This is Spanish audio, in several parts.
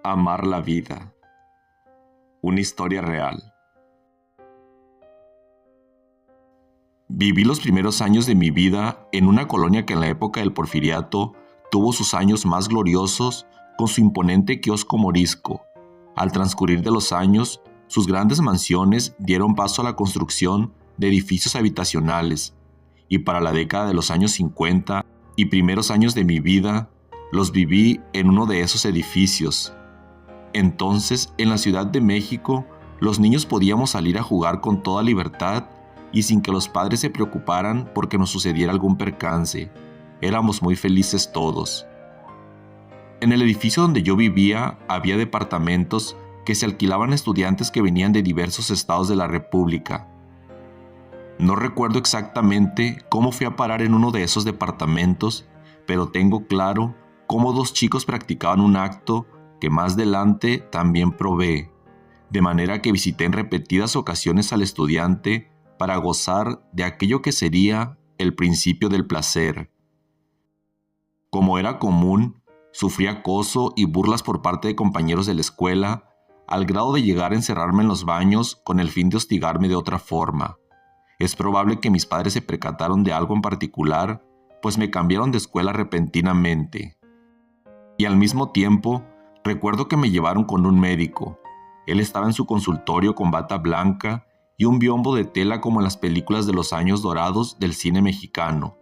Amar la vida. Una historia real. Viví los primeros años de mi vida en una colonia que en la época del Porfiriato tuvo sus años más gloriosos con su imponente kiosco morisco. Al transcurrir de los años, sus grandes mansiones dieron paso a la construcción de edificios habitacionales, y para la década de los años 50 y primeros años de mi vida, los viví en uno de esos edificios. Entonces, en la Ciudad de México, los niños podíamos salir a jugar con toda libertad y sin que los padres se preocuparan porque nos sucediera algún percance. Éramos muy felices todos. En el edificio donde yo vivía había departamentos que se alquilaban a estudiantes que venían de diversos estados de la República. No recuerdo exactamente cómo fui a parar en uno de esos departamentos, pero tengo claro cómo dos chicos practicaban un acto que más adelante también probé, de manera que visité en repetidas ocasiones al estudiante para gozar de aquello que sería el principio del placer. Como era común, sufrí acoso y burlas por parte de compañeros de la escuela, al grado de llegar a encerrarme en los baños con el fin de hostigarme de otra forma. Es probable que mis padres se percataron de algo en particular, pues me cambiaron de escuela repentinamente. Y al mismo tiempo, recuerdo que me llevaron con un médico. Él estaba en su consultorio con bata blanca y un biombo de tela como en las películas de los años dorados del cine mexicano.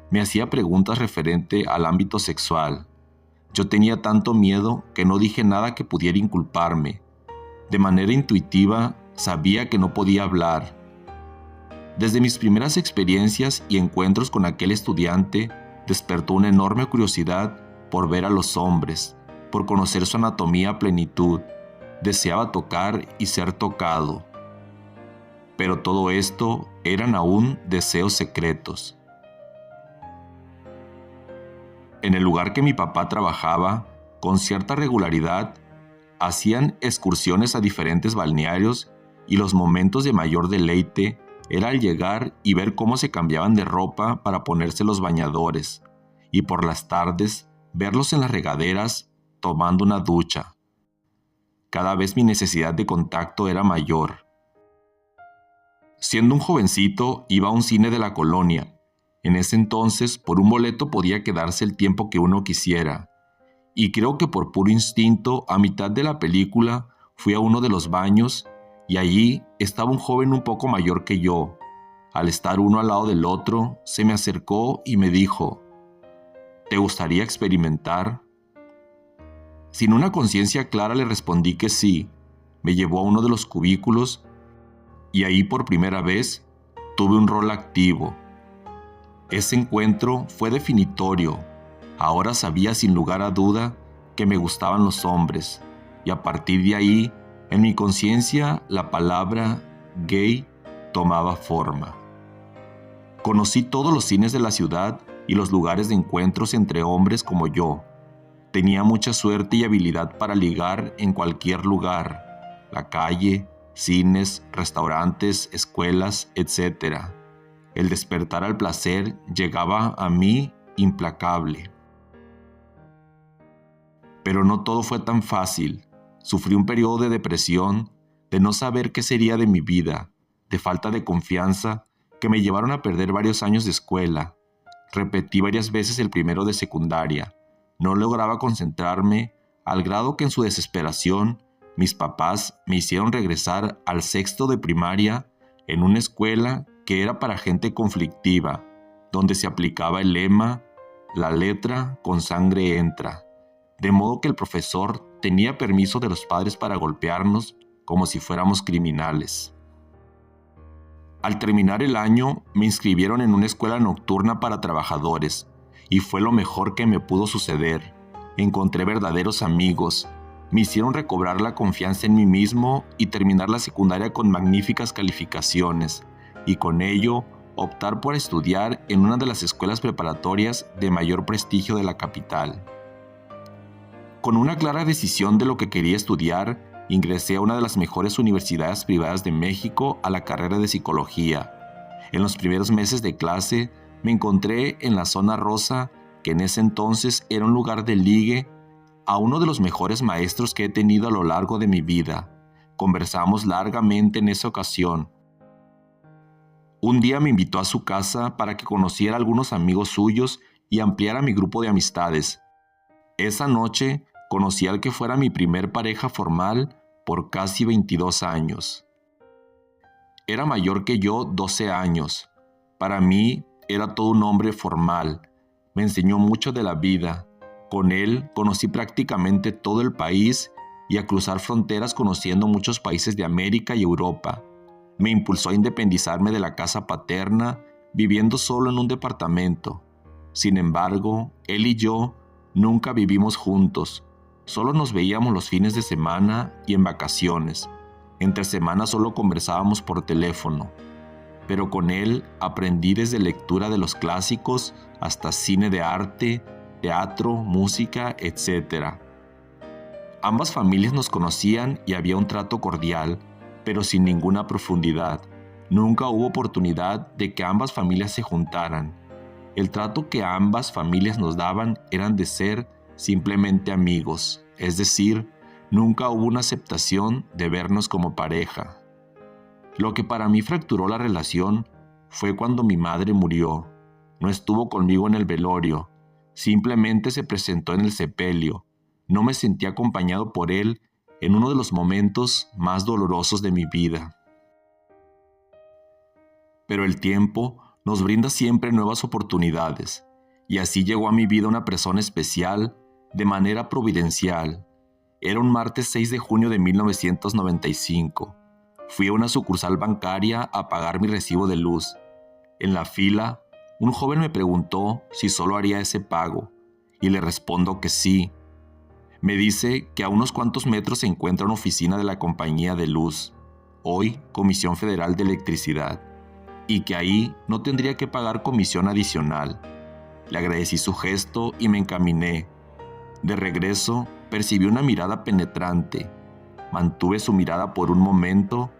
Me hacía preguntas referente al ámbito sexual. Yo tenía tanto miedo que no dije nada que pudiera inculparme. De manera intuitiva, sabía que no podía hablar. Desde mis primeras experiencias y encuentros con aquel estudiante, despertó una enorme curiosidad por ver a los hombres, por conocer su anatomía a plenitud. Deseaba tocar y ser tocado. Pero todo esto eran aún deseos secretos. En el lugar que mi papá trabajaba, con cierta regularidad, hacían excursiones a diferentes balnearios y los momentos de mayor deleite era al llegar y ver cómo se cambiaban de ropa para ponerse los bañadores, y por las tardes verlos en las regaderas tomando una ducha. Cada vez mi necesidad de contacto era mayor. Siendo un jovencito, iba a un cine de la colonia. En ese entonces, por un boleto podía quedarse el tiempo que uno quisiera. Y creo que por puro instinto, a mitad de la película, fui a uno de los baños y allí estaba un joven un poco mayor que yo. Al estar uno al lado del otro, se me acercó y me dijo: ¿te gustaría experimentar? Sin una conciencia clara le respondí que sí. Me llevó a uno de los cubículos y ahí por primera vez tuve un rol activo. Ese encuentro fue definitorio. Ahora sabía sin lugar a duda que me gustaban los hombres, y a partir de ahí, en mi conciencia, la palabra gay tomaba forma. Conocí todos los cines de la ciudad y los lugares de encuentros entre hombres como yo. Tenía mucha suerte y habilidad para ligar en cualquier lugar: la calle, cines, restaurantes, escuelas, etc. El despertar al placer llegaba a mí implacable. Pero no todo fue tan fácil. Sufrí un periodo de depresión, de no saber qué sería de mi vida, de falta de confianza, que me llevaron a perder varios años de escuela. Repetí varias veces el primero de secundaria. No lograba concentrarme, al grado que en su desesperación, mis papás me hicieron regresar al sexto de primaria en una escuela que era para gente conflictiva, donde se aplicaba el lema: la letra con sangre entra. De modo que el profesor tenía permiso de los padres para golpearnos como si fuéramos criminales. Al terminar el año, me inscribieron en una escuela nocturna para trabajadores, y fue lo mejor que me pudo suceder. Encontré verdaderos amigos, me hicieron recobrar la confianza en mí mismo y terminar la secundaria con magníficas calificaciones, y con ello optar por estudiar en una de las escuelas preparatorias de mayor prestigio de la capital. Con una clara decisión de lo que quería estudiar, ingresé a una de las mejores universidades privadas de México a la carrera de psicología. En los primeros meses de clase me encontré en la zona rosa, que en ese entonces era un lugar de ligue, a uno de los mejores maestros que he tenido a lo largo de mi vida. Conversamos largamente en esa ocasión. Un día me invitó a su casa para que conociera a algunos amigos suyos y ampliara mi grupo de amistades. Esa noche conocí al que fuera mi primer pareja formal por casi 22 años. Era mayor que yo 12 años. Para mí era todo un hombre formal. Me enseñó mucho de la vida. Con él conocí prácticamente todo el país y a cruzar fronteras conociendo muchos países de América y Europa. Me impulsó a independizarme de la casa paterna, viviendo solo en un departamento. Sin embargo, él y yo nunca vivimos juntos. Solo nos veíamos los fines de semana y en vacaciones. Entre semanas solo conversábamos por teléfono. Pero con él aprendí desde lectura de los clásicos hasta cine de arte, teatro, música, etc. Ambas familias nos conocían y había un trato cordial, pero sin ninguna profundidad. Nunca hubo oportunidad de que ambas familias se juntaran. El trato que ambas familias nos daban eran de ser simplemente amigos, es decir, nunca hubo una aceptación de vernos como pareja. Lo que para mí fracturó la relación fue cuando mi madre murió. No estuvo conmigo en el velorio, simplemente se presentó en el sepelio. No me sentí acompañado por él en uno de los momentos más dolorosos de mi vida. Pero el tiempo nos brinda siempre nuevas oportunidades, y así llegó a mi vida una persona especial de manera providencial. Era un martes 6 de junio de 1995. Fui a una sucursal bancaria a pagar mi recibo de luz. En la fila, un joven me preguntó si solo haría ese pago, y le respondo que sí. Me dice que a unos cuantos metros se encuentra una oficina de la compañía de luz, hoy Comisión Federal de Electricidad, y que ahí no tendría que pagar comisión adicional. Le agradecí su gesto y me encaminé. De regreso, percibí una mirada penetrante. Mantuve su mirada por un momento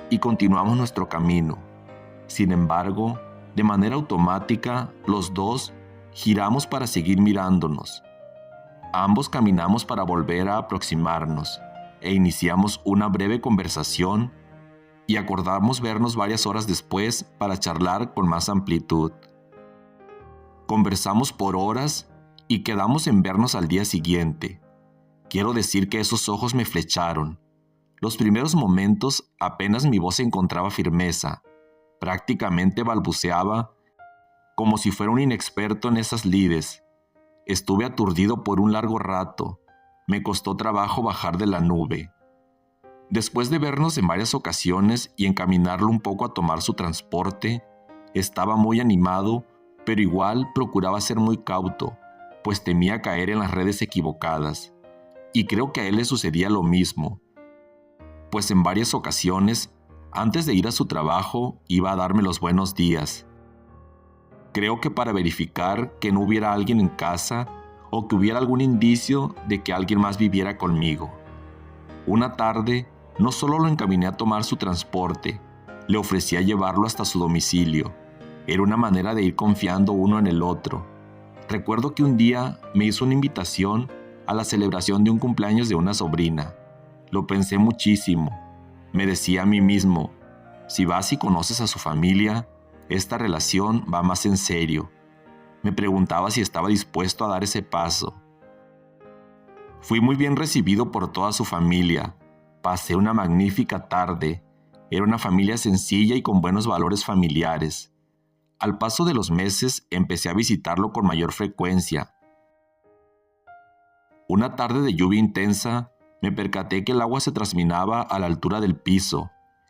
y continuamos nuestro camino. Sin embargo, de manera automática, los dos giramos para seguir mirándonos. Ambos caminamos para volver a aproximarnos e iniciamos una breve conversación y acordamos vernos varias horas después para charlar con más amplitud. Conversamos por horas y quedamos en vernos al día siguiente. Quiero decir que esos ojos me flecharon. Los primeros momentos apenas mi voz encontraba firmeza. Prácticamente balbuceaba como si fuera un inexperto en esas lides. Estuve aturdido por un largo rato. Me costó trabajo bajar de la nube. Después de vernos en varias ocasiones y encaminarlo un poco a tomar su transporte, estaba muy animado, pero igual procuraba ser muy cauto, pues temía caer en las redes equivocadas. Y creo que a él le sucedía lo mismo, pues en varias ocasiones, antes de ir a su trabajo, iba a darme los buenos días. Creo que para verificar que no hubiera alguien en casa o que hubiera algún indicio de que alguien más viviera conmigo. Una tarde, no solo lo encaminé a tomar su transporte, le ofrecí a llevarlo hasta su domicilio. Era una manera de ir confiando uno en el otro. Recuerdo que un día me hizo una invitación a la celebración de un cumpleaños de una sobrina. Lo pensé muchísimo. Me decía a mí mismo, si vas y conoces a su familia, esta relación va más en serio. Me preguntaba si estaba dispuesto a dar ese paso. Fui muy bien recibido por toda su familia. Pasé una magnífica tarde. Era una familia sencilla y con buenos valores familiares. Al paso de los meses empecé a visitarlo con mayor frecuencia. Una tarde de lluvia intensa, me percaté que el agua se trasminaba a la altura del piso,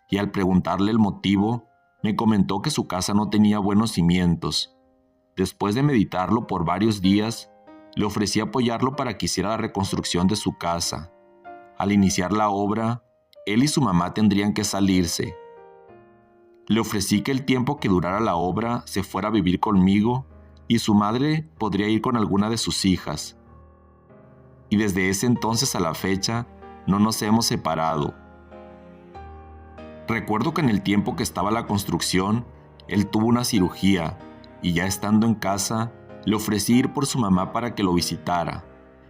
y al preguntarle el motivo, me comentó que su casa no tenía buenos cimientos. Después de meditarlo por varios días, le ofrecí apoyarlo para que hiciera la reconstrucción de su casa. Al iniciar la obra, él y su mamá tendrían que salirse. Le ofrecí que el tiempo que durara la obra se fuera a vivir conmigo y su madre podría ir con alguna de sus hijas. Y desde ese entonces a la fecha, no nos hemos separado. Recuerdo que en el tiempo que estaba la construcción, él tuvo una cirugía y ya estando en casa, le ofrecí ir por su mamá para que lo visitara.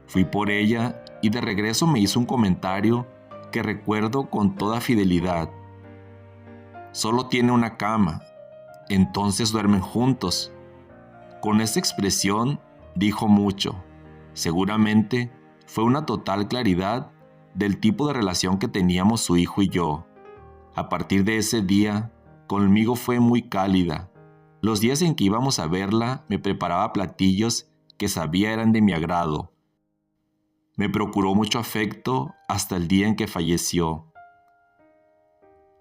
Fui por ella y de regreso me hizo un comentario que recuerdo con toda fidelidad. Solo tiene una cama, entonces duermen juntos. Con esa expresión dijo mucho. Seguramente fue una total claridad del tipo de relación que teníamos su hijo y yo. A partir de ese día, conmigo fue muy cálida. Los días en que íbamos a verla, me preparaba platillos que sabía eran de mi agrado. Me procuró mucho afecto hasta el día en que falleció.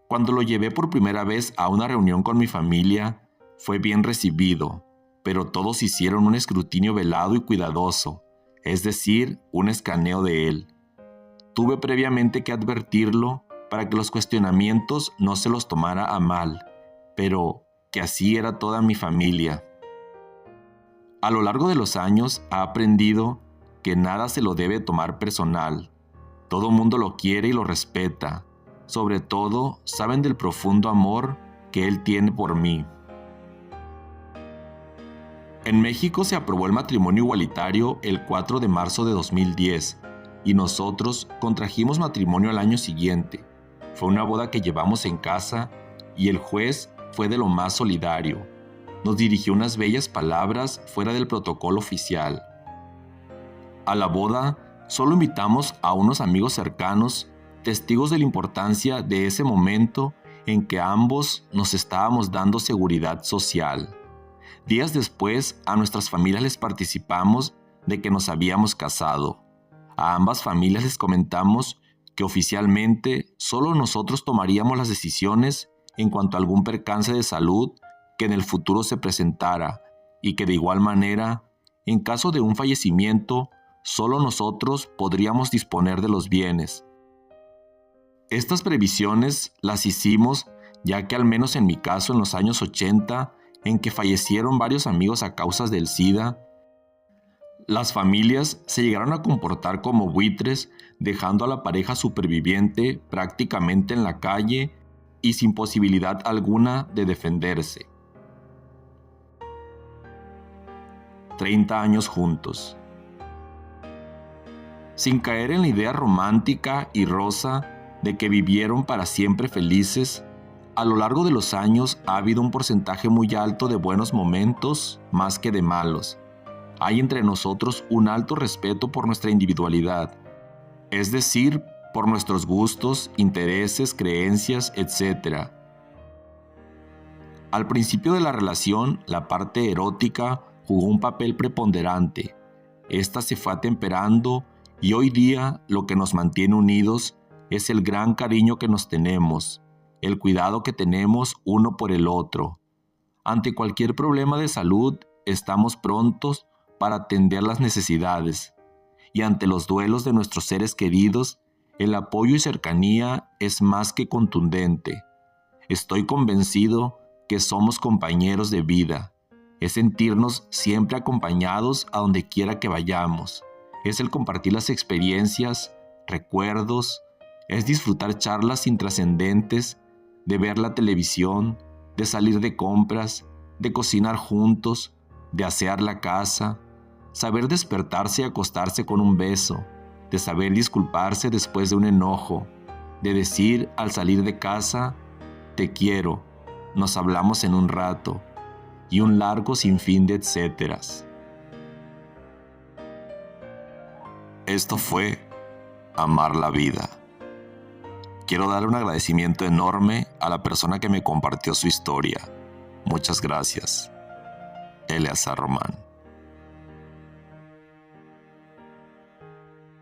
Cuando lo llevé por primera vez a una reunión con mi familia, fue bien recibido, pero todos hicieron un escrutinio velado y cuidadoso, es decir, un escaneo de él. Tuve previamente que advertirlo para que los cuestionamientos no se los tomara a mal, pero que así era toda mi familia. A lo largo de los años ha aprendido que nada se lo debe tomar personal. Todo mundo lo quiere y lo respeta. Sobre todo, saben del profundo amor que él tiene por mí. En México se aprobó el matrimonio igualitario el 4 de marzo de 2010 y nosotros contrajimos matrimonio al año siguiente. Fue una boda que llevamos en casa y el juez fue de lo más solidario. Nos dirigió unas bellas palabras fuera del protocolo oficial. A la boda solo invitamos a unos amigos cercanos, testigos de la importancia de ese momento en que ambos nos estábamos dando seguridad social. Días después, a nuestras familias les participamos de que nos habíamos casado. A ambas familias les comentamos que oficialmente solo nosotros tomaríamos las decisiones en cuanto a algún percance de salud que en el futuro se presentara y que de igual manera, en caso de un fallecimiento, solo nosotros podríamos disponer de los bienes. Estas previsiones las hicimos ya que al menos en mi caso en los años 80, en que fallecieron varios amigos a causa del SIDA, las familias se llegaron a comportar como buitres, dejando a la pareja superviviente prácticamente en la calle y sin posibilidad alguna de defenderse. 30 años juntos. Sin caer en la idea romántica y rosa de que vivieron para siempre felices, a lo largo de los años ha habido un porcentaje muy alto de buenos momentos más que de malos. Hay entre nosotros un alto respeto por nuestra individualidad, es decir, por nuestros gustos, intereses, creencias, etc. Al principio de la relación, la parte erótica jugó un papel preponderante. Esta se fue atemperando y hoy día lo que nos mantiene unidos es el gran cariño que nos tenemos, el cuidado que tenemos uno por el otro. Ante cualquier problema de salud, estamos prontos para atender las necesidades. Y ante los duelos de nuestros seres queridos, el apoyo y cercanía es más que contundente. Estoy convencido que somos compañeros de vida. Es sentirnos siempre acompañados a donde quiera que vayamos. Es el compartir las experiencias, recuerdos, es disfrutar charlas intrascendentes, de ver la televisión, de salir de compras, de cocinar juntos, de asear la casa, saber despertarse y acostarse con un beso, de saber disculparse después de un enojo, de decir al salir de casa, te quiero, nos hablamos en un rato, y un largo sinfín de etcéteras. Esto fue Amar la Vida. Quiero dar un agradecimiento enorme a la persona que me compartió su historia. Muchas gracias. Eleazar Román.